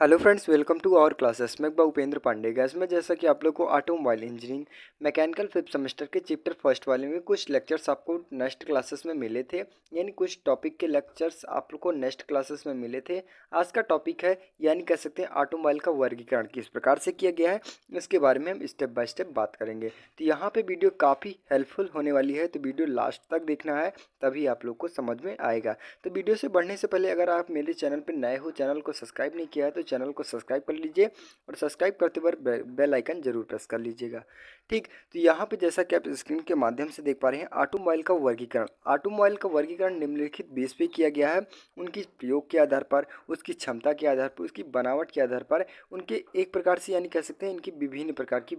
Hello friends, welcome to our classes. मैं Upendra Pandey. Gas में जैसा कि आप लोग को automobile engineering mechanical fifth semester के चैप्टर फर्स्ट वाले में कुछ लेक्चर्स आपको नेक्स्ट क्लासेस में मिले थे, यानी कुछ टॉपिक के लेक्चर्स आप लोग को नेक्स्ट क्लासेस में मिले थे। आज का टॉपिक है, यानी कह सकते हैं ऑटोमोबाइल का वर्गीकरण किस प्रकार से किया गया है, इसके बारे में हम स्टेप बाय स्टेप बात करेंगे। तो यहाँ पे वीडियो काफ़ी हेल्पफुल होने वाली है, तो वीडियो लास्ट तक देखना है, तभी आप लोग को समझ में आएगा। तो वीडियो से बढ़ने से पहले अगर आप मेरे चैनल पर नए हो, चैनल को सब्सक्राइब नहीं किया है, तो चैनल को सब्सक्राइब कर लीजिए और सब्सक्राइब करते वक्त बेल आइकन जरूर प्रेस कर लीजिएगा। ठीक, तो यहाँ पे जैसा कि आप स्क्रीन के माध्यम से देख पा रहे हैं, ऑटोमोबाइल का वर्गीकरण। ऑटोमोबाइल का वर्गीकरण निम्नलिखित बेस पे किया गया है। उनकी प्रयोग के आधार पर, उसकी क्षमता के आधार पर, उसकी बनावट के आधार पर, उनके एक प्रकार से यानी कह सकते हैं इनकी विभिन्न प्रकार की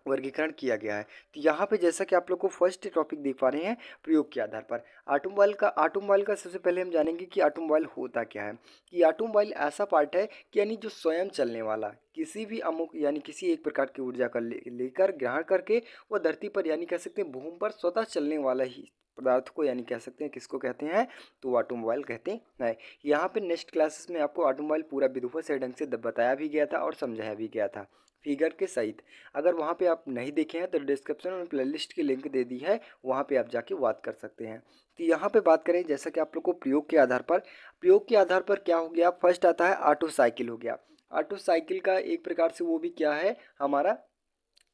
वर्गीकरण किया गया है। तो यहाँ पे जैसा कि आप लोग को फर्स्ट टॉपिक देख पा रहे हैं, प्रयोग के आधार पर ऑटोमोबाइल का सबसे पहले हम जानेंगे कि ऑटोमोबाइल होता क्या है। कि ऑटोमोबाइल ऐसा पार्ट है कि यानी जो स्वयं चलने वाला, किसी भी अमुक यानी किसी एक प्रकार की ऊर्जा का लेकर ग्रहण करके वो धरती पर यानी कह सकते हैं भूमि पर स्वतः चलने वाला ही पदार्थ को यानी कह सकते हैं किसको कहते हैं, तो ऑटोमोबाइल कहते हैं। यहाँ पे नेक्स्ट क्लासेस में आपको ऑटोमोबाइल पूरा विधिवत से ढंग से बताया भी गया था और समझाया भी गया था फिगर के सहित। अगर वहाँ पे आप नहीं देखे हैं तो डिस्क्रिप्शन में प्लेलिस्ट की लिंक दे दी है, वहाँ पे आप जाके बात कर सकते हैं। तो यहाँ पे बात करें जैसा कि आप लोग को प्रयोग के आधार पर क्या हो गया, फर्स्ट आता है ऑटो साइकिल हो गया। ऑटो साइकिल का एक प्रकार से वो भी क्या है, हमारा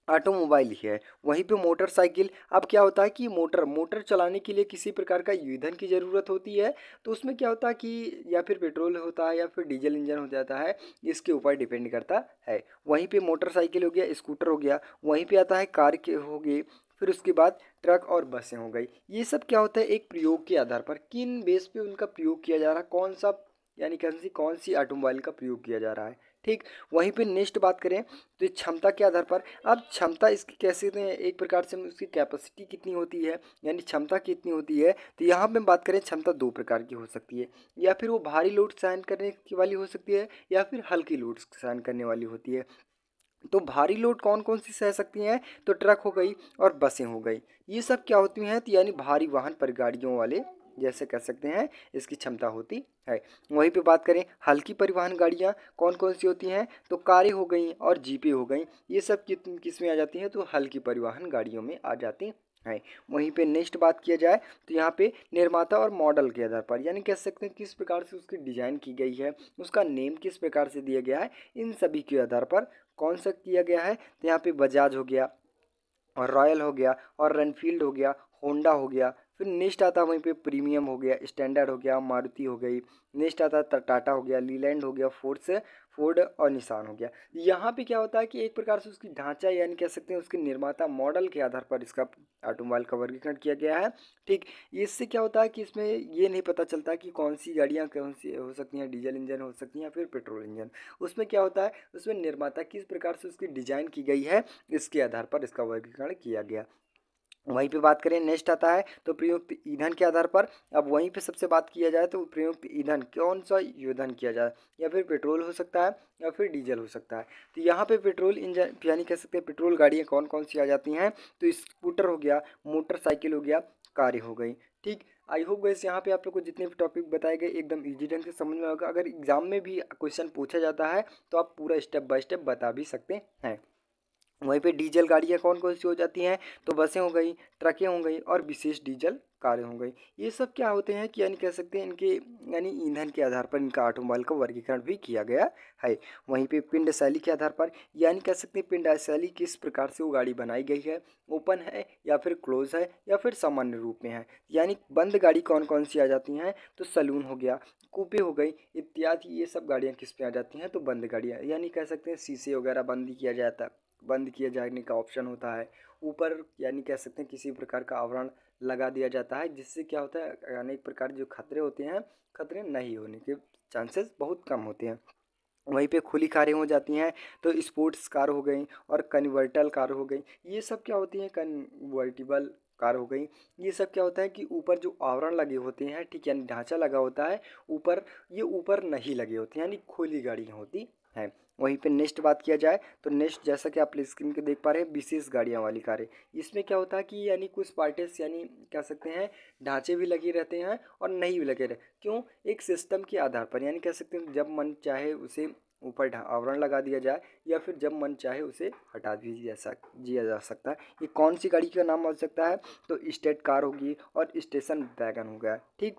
ऑटोमोबाइल ही है। वहीं पे मोटरसाइकिल, अब क्या होता है कि मोटर मोटर चलाने के लिए किसी प्रकार का ईंधन की ज़रूरत होती है। तो उसमें क्या होता है कि या फिर पेट्रोल होता है या फिर डीजल इंजन हो जाता है, इसके ऊपर डिपेंड करता है। वहीं पे मोटरसाइकिल हो गया, स्कूटर हो गया, वहीं पे आता है कार के हो गई, फिर उसके बाद ट्रक और बसें हो गई। ये सब क्या होता है, एक प्रयोग के आधार पर किन बेस पे उनका प्रयोग किया जा रहा है, कौन सा यानी कौन सी ऑटोमोबाइल का प्रयोग किया जा रहा है। ठीक, वहीं पे नेक्स्ट बात करें तो ये क्षमता के आधार पर, अब क्षमता इसकी कैसे दें, एक प्रकार से उसकी कैपेसिटी कितनी होती है, यानी क्षमता कितनी होती है। तो यहाँ पे बात करें, क्षमता दो प्रकार की हो सकती है। या फिर वो भारी लोड सहन करने की वाली हो सकती है, या फिर हल्की लोड सहन करने वाली होती है। तो भारी लोड कौन कौन सी सह सकती हैं, तो ट्रक हो गई और बसें हो गई। ये सब क्या होती हैं, तो यानी भारी वाहन पर गाड़ियों वाले जैसे कह सकते हैं इसकी क्षमता होती है। वहीं पे बात करें हल्की परिवहन गाड़ियाँ कौन कौन सी होती हैं, तो कारें हो गई और जीपें हो गई। ये सब किस में आ जाती हैं, तो हल्की परिवहन गाड़ियों में आ जाती हैं। वहीं पे नेक्स्ट बात किया जाए तो यहाँ पे निर्माता और मॉडल के आधार पर, यानी कह सकते हैं किस प्रकार से उसकी डिजाइन की गई है, उसका नेम किस प्रकार से दिया गया है, इन सभी के आधार पर कौन सा किया गया है। तो यहाँ पे बजाज हो गया और रॉयल हो गया और रनफील्ड हो गया, होंडा हो गया। फिर नेक्स्ट आता है वहीं पे प्रीमियम हो गया, स्टैंडर्ड हो गया, मारुति हो गई। नेक्स्ट आता है टाटा हो गया, लीलैंड हो गया, फोर्ड और निसान हो गया। यहाँ पे क्या होता है कि एक प्रकार से उसकी ढांचा यानी कह सकते हैं उसके निर्माता मॉडल के आधार पर इसका ऑटोमोबाइल का वर्गीकरण किया गया है। ठीक, इससे क्या होता है कि इसमें ये नहीं पता चलता कि कौन सी गाड़ियाँ कौन सी हो सकती हैं, डीजल इंजन हो सकती हैं या फिर पेट्रोल इंजन। उसमें क्या होता है, उसमें निर्माता किस प्रकार से उसकी डिजाइन की गई है, इसके आधार पर इसका वर्गीकरण किया गया। वहीं पे बात करें नेक्स्ट आता है तो प्रयुक्त ईंधन के आधार पर। अब वहीं पे सबसे बात किया जाए तो प्रयुक्त ईंधन कौन सा ईंधन किया जाए, या फिर पेट्रोल हो सकता है या फिर डीजल हो सकता है। तो यहाँ पे पेट्रोल इंजन यानी कह सकते हैं पेट्रोल गाड़ियाँ कौन कौन सी आ जाती हैं, तो स्कूटर हो गया, मोटरसाइकिल हो गया, कारें हो गई। ठीक, आई होप गैस यहाँ पे आप लोग को जितने भी टॉपिक बताए गए एकदम इजी ढंग से समझ में होगा। अगर एग्जाम में भी क्वेश्चन पूछा जाता है तो आप पूरा स्टेप बाय स्टेप बता भी सकते हैं। वहीं पे डीजल गाड़ियाँ कौन कौन सी हो जाती हैं, तो बसें हो गई, ट्रकें हो गई और विशेष डीजल कारें हो गई। ये सब क्या होते हैं कि यानी कह सकते हैं इनके यानी ईंधन के आधार पर इनका ऑटोमोबाइल का वर्गीकरण भी किया गया है। वहीं पे पिंड शैली के आधार पर, यानी कह सकते हैं पिंड शैली किस प्रकार से वो गाड़ी बनाई गई है, ओपन है या फिर क्लोज है या फिर सामान्य रूप में है। यानी बंद गाड़ी कौन कौन सी आ जाती हैं, तो सलून हो गया, कूपे हो गई इत्यादि। ये सब गाड़ियाँ किस पे आ जाती हैं, तो बंद गाड़ियाँ, यानी कह सकते हैं शीशे वगैरह बंद किया जाने का ऑप्शन होता है। ऊपर यानी कह सकते हैं किसी प्रकार का आवरण लगा दिया जाता है, जिससे क्या होता है अनेक प्रकार के जो खतरे होते हैं, खतरे नहीं होने के चांसेस बहुत कम होते हैं। वहीं पे खुली कारें हो जाती हैं तो स्पोर्ट्स कार हो गई और कन्वर्टल कार हो गई। ये सब क्या होती हैं, कन्वर्टिबल कार हो गई। ये सब क्या होता है कि ऊपर जो आवरण लगे होते हैं, ठीक, यानी ढांचा लगा होता है ऊपर, ये ऊपर नहीं लगे होते हैं, यानी खुली गाड़ियाँ होती हैं। वहीं पे नेक्स्ट बात किया जाए तो नेक्स्ट, जैसा कि आप स्क्रीन पे देख पा रहे हैं, विशेष गाड़ियाँ वाली कारें। इसमें क्या होता है कि यानी कुछ पार्ट्स, यानी कह सकते हैं ढांचे भी लगे रहते हैं और नहीं भी लगे रहते, क्यों, एक सिस्टम के आधार पर, यानी कह सकते हैं जब मन चाहे उसे ऊपर आवरण लगा दिया जाए या फिर जब मन चाहे उसे हटा भी दिया जा सकता है। ये कौन सी गाड़ी का नाम हो सकता है, तो स्टेट कार होगी और स्टेशन वैगन हो गया, ठीक,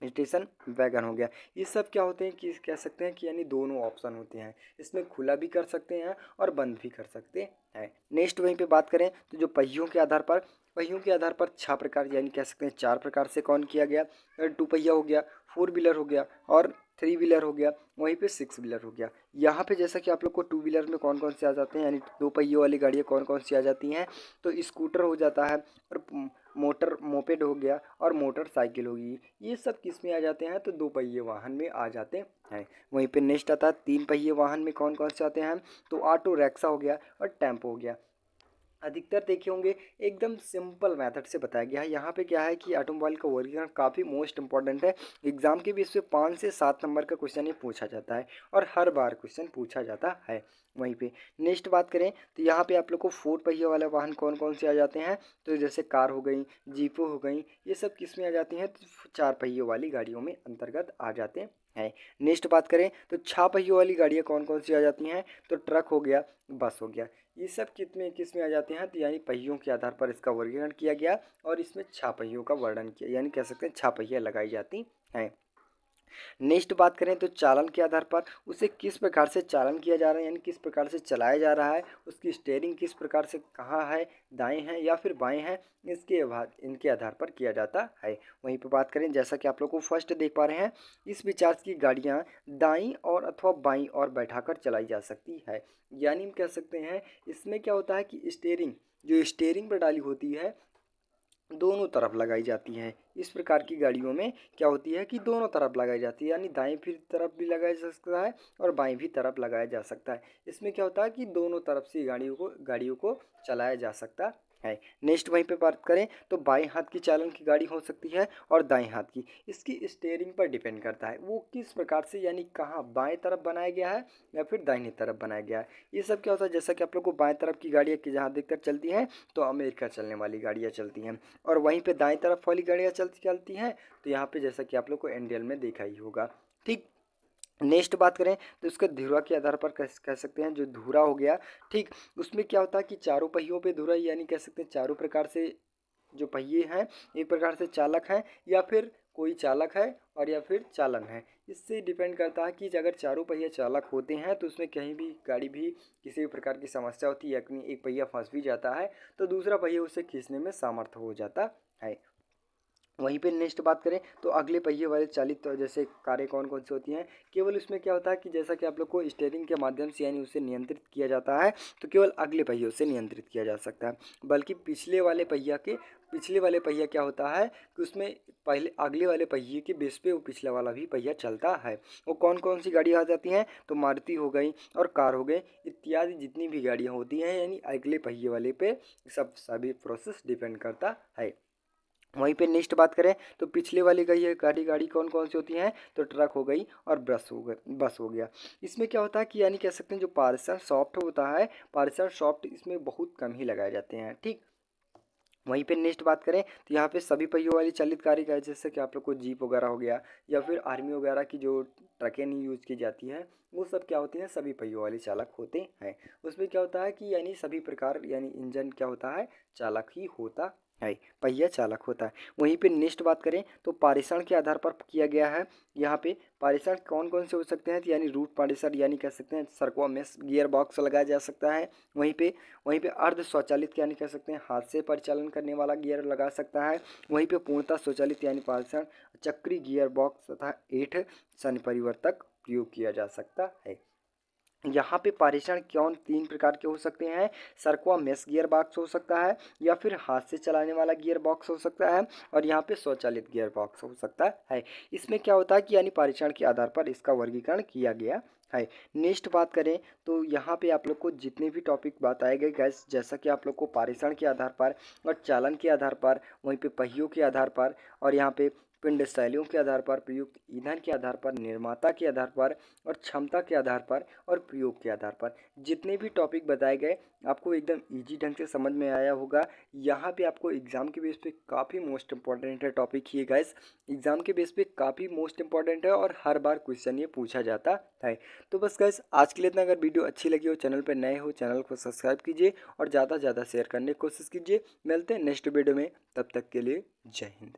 स्टेशन वैगन हो गया। ये सब क्या होते हैं कि कह सकते हैं कि यानी दोनों ऑप्शन होते हैं, इसमें खुला भी कर सकते हैं और बंद भी कर सकते हैं। नेक्स्ट वहीं पे बात करें तो जो पहियों के आधार पर 6 प्रकार, यानी कह सकते हैं 4 प्रकार से कौन किया गया, टू पहिया हो गया, फोर व्हीलर हो गया और थ्री व्हीलर हो गया, वहीं पे सिक्स व्हीलर हो गया। यहाँ पे जैसा कि आप लोग को टू व्हीलर में कौन कौन से आ जाते हैं, यानी दो पहियों वाली गाड़ियाँ कौन कौन सी आ जाती हैं, तो स्कूटर हो जाता है और मोटर मोपेड हो गया और मोटरसाइकिल होगी। ये सब किस में आ जाते हैं, तो दो पहिए वाहन में आ जाते हैं। वहीं पे नेक्स्ट आता है 3 पहिए वाहन में कौन कौन से आते हैं, तो ऑटो रिक्शा हो गया और टेम्पो हो गया। अधिकतर देखे होंगे एकदम सिंपल मेथड से बताया गया है। यहाँ पे क्या है कि ऑटोमोबाइल का वर्गीकरण काफ़ी मोस्ट इंपॉर्टेंट है। एग्जाम के भी इस पे 5 से 7 नंबर का क्वेश्चन ही पूछा जाता है और हर बार क्वेश्चन पूछा जाता है। वहीं पे नेक्स्ट बात करें तो यहाँ पे आप लोग को 4 पहिए वाले वाहन कौन कौन से आ जाते हैं, तो जैसे कार हो गई, जीपो हो गई, ये सब किस में आ जाती हैं, तो 4 पहियों वाली गाड़ियों में अंतर्गत आ जाते हैं। नेक्स्ट बात करें तो 6 पहियों वाली गाड़ियाँ कौन कौन सी आ जाती हैं, तो ट्रक हो गया, बस हो गया। ये सब किस में आ जाते हैं, तो यानी पहियों के आधार पर इसका वर्गीकरण किया गया और इसमें 6 पहियों का वर्णन किया, यानी कह सकते हैं 6 पहिया लगाई जाती हैं। नेक्स्ट बात करें तो चालन के आधार पर उसे किस प्रकार से चालन किया जा रहा है, यानी किस प्रकार से चलाया जा रहा है, उसकी स्टेयरिंग किस प्रकार से कहाँ है, दाएं हैं या फिर बाएं हैं, इसके बाद इनके आधार पर किया जाता है। वहीं पर बात करें जैसा कि आप लोग को फर्स्ट देख पा रहे हैं, इस विचार की गाड़ियाँ दाईं और अथवा बाईं और बैठाकर चलाई जा सकती है। यानी हम कह सकते हैं इसमें क्या होता है कि स्टेयरिंग, जो स्टेयरिंग पर डाली होती है दोनों तरफ लगाई जाती हैं। इस प्रकार की गाड़ियों में क्या होती है कि दोनों तरफ लगाई जाती है, यानी दाएं भी तरफ भी लगाया जा सकता है और बाएं भी तरफ लगाया जा सकता है। इसमें क्या होता है कि दोनों तरफ से गाड़ियों को चलाया जा सकता है। नेक्स्ट वहीं पे बात करें तो बाएं हाथ की चालन की गाड़ी हो सकती है और दाएं हाथ की, इसकी स्टेयरिंग पर डिपेंड करता है वो किस प्रकार से, यानी कहाँ बाएं तरफ बनाया गया है या फिर दाहिनी तरफ बनाया गया है। ये सब क्या होता है, जैसा कि आप लोग को बाएं तरफ की गाड़ियाँ की जहाँ अधिकतर चलती हैं तो अमेरिका चलने वाली गाड़ियाँ चलती हैं और वहीं पे दाएं तरफ वाली गाड़ियाँ चलती हैं तो यहाँ पे जैसा कि आप लोग को एनडीएल में देखा ही होगा, ठीक। नेक्स्ट बात करें तो इसका धुरा के आधार पर कह सकते हैं जो धुरा हो गया, ठीक, उसमें क्या होता है कि चारों पहियों पे धुरा, यानी कह सकते हैं चारों प्रकार से जो पहिए हैं एक प्रकार से चालक हैं या फिर कोई चालक है और या फिर चालन है। इससे डिपेंड करता है कि अगर चारों पहिए चालक होते हैं तो उसमें कहीं भी गाड़ी भी किसी भी प्रकार की समस्या होती है या कहीं एक पहिया फंस भी जाता है तो दूसरा पहिया उसे खींचने में सामर्थ्य हो जाता है। वहीं पे नेक्स्ट बात करें तो अगले पहिए वाले चालित तो जैसे कारें कौन कौन सी होती हैं, केवल इसमें क्या होता है कि जैसा कि आप लोग को स्टीयरिंग के माध्यम से यानी उसे नियंत्रित किया जाता है तो केवल अगले पहियों से नियंत्रित किया जा सकता है, बल्कि पिछले वाले पहिया क्या होता है कि उसमें पहले अगले वाले पहिए के बेस पे वो पिछला वाला भी पहिया चलता है। वो कौन कौन सी गाड़ियाँ आ जाती हैं, तो मारुति हो गई और कार हो गई इत्यादि जितनी भी गाड़ियाँ होती हैं, यानी अगले पहिए वाले पे सभी प्रोसेस डिपेंड करता है। वहीं पे नेक्स्ट बात करें तो पिछले वाली गाड़ी कौन कौन सी होती हैं, तो ट्रक हो गई और बस हो गया। इसमें क्या होता है कि यानी कह सकते हैं जो पार्सन सॉफ्ट होता है, पार्सन सॉफ्ट इसमें बहुत कम ही लगाए जाते हैं, ठीक। वहीं पे नेक्स्ट बात करें तो यहाँ पे सभी पहियों वाली चालित गाड़ी का जैसे कि आप लोग को जीप वगैरह हो गया या फिर आर्मी वगैरह की जो ट्रकें नहीं यूज़ की जाती हैं वो सब क्या होती हैं, सभी पहियों वाले चालक होते हैं। उसमें क्या होता है कि यानी सभी प्रकार यानी इंजन क्या होता है, चालक ही होता है, पहिया चालक होता है। वहीं पे नेक्स्ट बात करें तो पारेषण के आधार पर किया गया है। यहाँ पे पारेषण कौन कौन से हो सकते हैं, तो यानी रूट पारेषण यानी कह सकते हैं सड़कों में गियर बॉक्स लगाया जा सकता है। वहीं पे अर्ध स्वचालित यानी कह सकते हैं हाथ से परिचालन करने वाला गियर लगा सकता है। वहीं पे पूर्णतः स्वचालित यानी पारेषण चक्री गियर बॉक्स तथा 8 सनि परिवर्तक प्रयोग किया जा सकता है। यहाँ पे पारेषण कौन 3 प्रकार के हो सकते हैं। सरकवा मेश गियर बॉक्स हो सकता है, या फिर हाथ से चलाने वाला गियर बॉक्स हो सकता है, और यहाँ पे स्वचालित गियर बॉक्स हो सकता है। इसमें क्या होता है कि यानी पारेषण के आधार पर इसका वर्गीकरण किया गया है। नेक्स्ट बात करें तो यहाँ पे आप लोग को जितने भी टॉपिक बताए गए गैस, जैसा कि आप लोग को पारेषण के आधार पर और चालन के आधार पर, वहीं पे पहियों के आधार पर, और यहाँ पे पिंड शैलियों के आधार पर, प्रयुक्त ईंधन के आधार पर, निर्माता के आधार पर, और क्षमता के आधार पर, और प्रयोग के आधार पर, जितने भी टॉपिक बताए गए आपको एकदम इजी ढंग से समझ में आया होगा। यहाँ पे आपको एग्जाम के बेस पे काफ़ी मोस्ट इंपॉर्टेंट है टॉपिक ये गाइस, एग्जाम के बेस पे काफ़ी मोस्ट इंपॉर्टेंट है और हर बार क्वेश्चन ये पूछा जाता है। तो बस गाइस आज के लिए इतना। अगर वीडियो अच्छी लगी हो, चैनल पर नए हो, चैनल को सब्सक्राइब कीजिए और ज़्यादा से ज़्यादा शेयर करने की कोशिश कीजिए। मिलते हैं नेक्स्ट वीडियो में, तब तक के लिए जय हिंद।